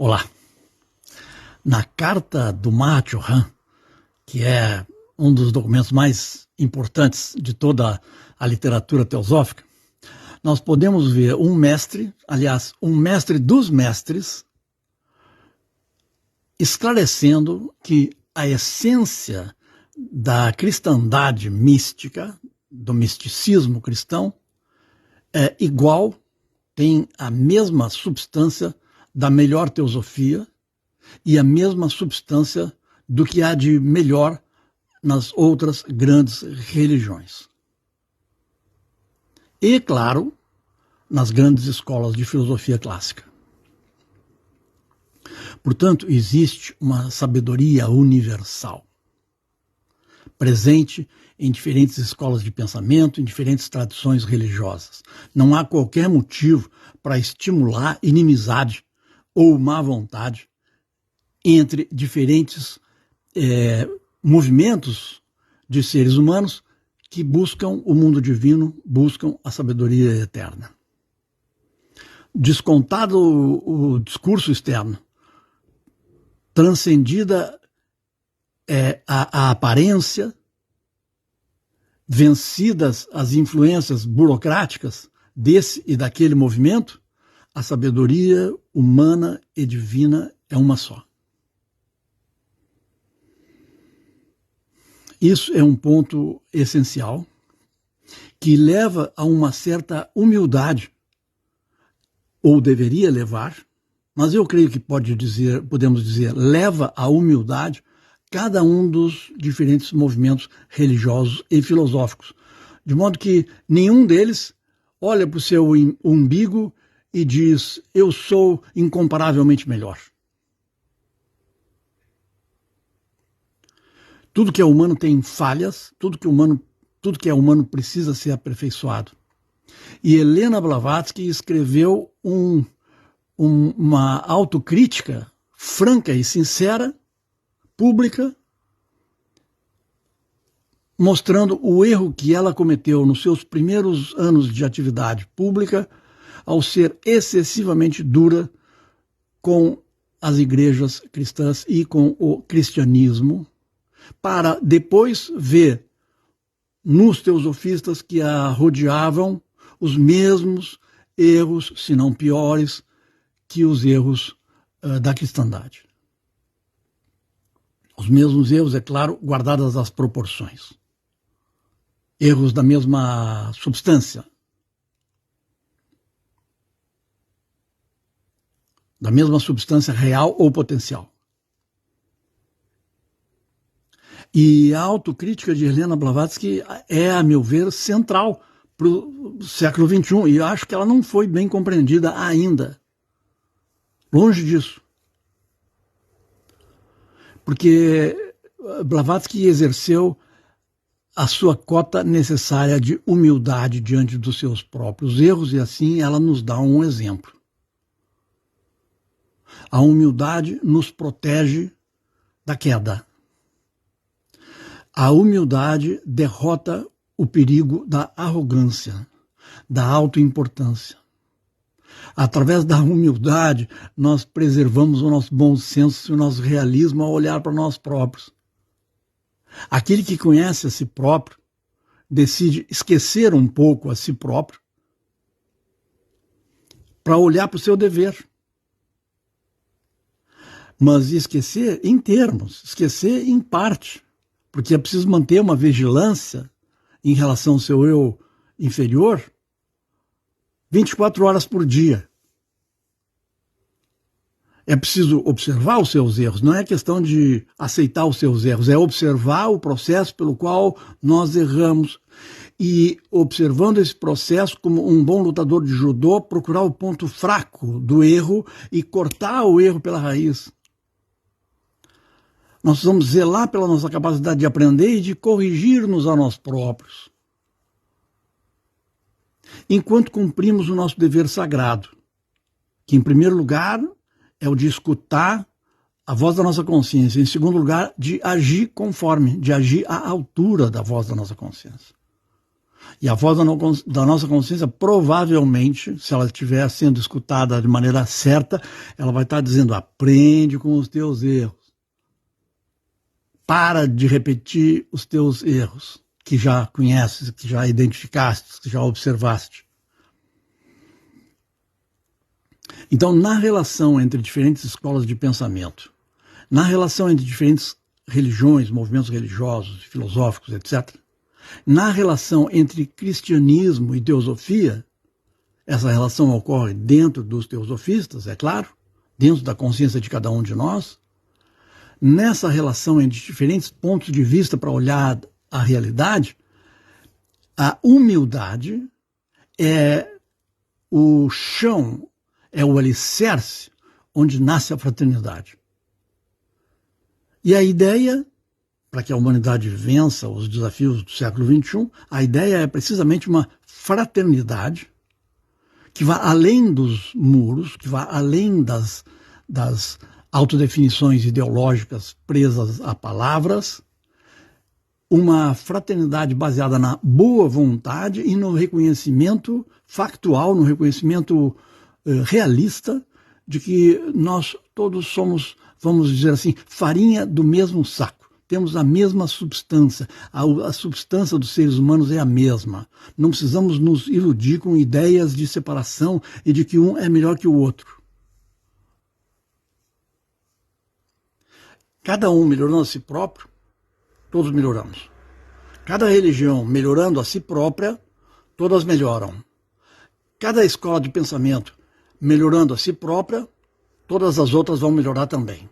Olá. Na carta do Mahatma Han, que é um dos documentos mais importantes de toda a literatura teosófica, nós podemos ver um mestre, aliás, um mestre dos mestres, esclarecendo que a essência da cristandade mística, do misticismo cristão, é igual, tem a mesma substância da melhor teosofia e a mesma substância do que há de melhor nas outras grandes religiões. E, claro, nas grandes escolas de filosofia clássica. Portanto, existe uma sabedoria universal, presente em diferentes escolas de pensamento, em diferentes tradições religiosas. Não há qualquer motivo para estimular inimizade ou má vontade entre diferentes movimentos de seres humanos que buscam o mundo divino, buscam a sabedoria eterna. Descontado o discurso externo, transcendida a aparência, vencidas as influências burocráticas desse e daquele movimento, a sabedoria humana e divina é uma só. Isso é um ponto essencial que leva a uma certa humildade, ou deveria levar, mas eu creio que podemos dizer, leva à humildade cada um dos diferentes movimentos religiosos e filosóficos, de modo que nenhum deles olha para o seu umbigo e diz, eu sou incomparavelmente melhor. Tudo que é humano tem falhas, tudo que é humano precisa ser aperfeiçoado. E Helena Blavatsky escreveu uma autocrítica franca e sincera, pública, mostrando o erro que ela cometeu nos seus primeiros anos de atividade pública, ao ser excessivamente dura com as igrejas cristãs e com o cristianismo, para depois ver nos teosofistas que a rodeavam os mesmos erros, se não piores, que os erros da cristandade. Os mesmos erros, é claro, guardadas as proporções. Erros da mesma substância. Da mesma substância real ou potencial. E a autocrítica de Helena Blavatsky é, a meu ver, central para o século XXI, e eu acho que ela não foi bem compreendida ainda. Longe disso. Porque Blavatsky exerceu a sua cota necessária de humildade diante dos seus próprios erros, e assim ela nos dá um exemplo. A humildade nos protege da queda. A humildade derrota o perigo da arrogância, da autoimportância. Através da humildade, nós preservamos o nosso bom senso e o nosso realismo ao olhar para nós próprios. Aquele que conhece a si próprio decide esquecer um pouco a si próprio para olhar para o seu dever. Mas esquecer em termos, esquecer em parte, porque é preciso manter uma vigilância em relação ao seu eu inferior 24 horas por dia. É preciso observar os seus erros, não é questão de aceitar os seus erros, é observar o processo pelo qual nós erramos e, observando esse processo como um bom lutador de judô, procurar o ponto fraco do erro e cortar o erro pela raiz. Nós precisamos zelar pela nossa capacidade de aprender e de corrigir-nos a nós próprios, enquanto cumprimos o nosso dever sagrado, que em primeiro lugar é o de escutar a voz da nossa consciência, em segundo lugar, de agir conforme, de agir à altura da voz da nossa consciência. E a voz da nossa consciência, provavelmente, se ela estiver sendo escutada de maneira certa, ela vai estar dizendo: aprende com os teus erros. Para de repetir os teus erros, que já conheces, que já identificaste, que já observaste. Então, na relação entre diferentes escolas de pensamento, na relação entre diferentes religiões, movimentos religiosos, filosóficos, etc., na relação entre cristianismo e teosofia, essa relação ocorre dentro dos teosofistas, é claro, dentro da consciência de cada um de nós. Nessa relação entre diferentes pontos de vista para olhar a realidade, a humildade é o chão, é o alicerce onde nasce a fraternidade. E a ideia, para que a humanidade vença os desafios do século XXI, a ideia é precisamente uma fraternidade que vá além dos muros, que vá além das autodefinições ideológicas presas a palavras, uma fraternidade baseada na boa vontade e no reconhecimento factual, no reconhecimento realista de que nós todos somos, vamos dizer assim, farinha do mesmo saco. Temos a mesma substância, a substância dos seres humanos é a mesma. Não precisamos nos iludir com ideias de separação e de que um é melhor que o outro. Cada um melhorando a si próprio, todos melhoramos. Cada religião melhorando a si própria, todas melhoram. Cada escola de pensamento melhorando a si própria, todas as outras vão melhorar também.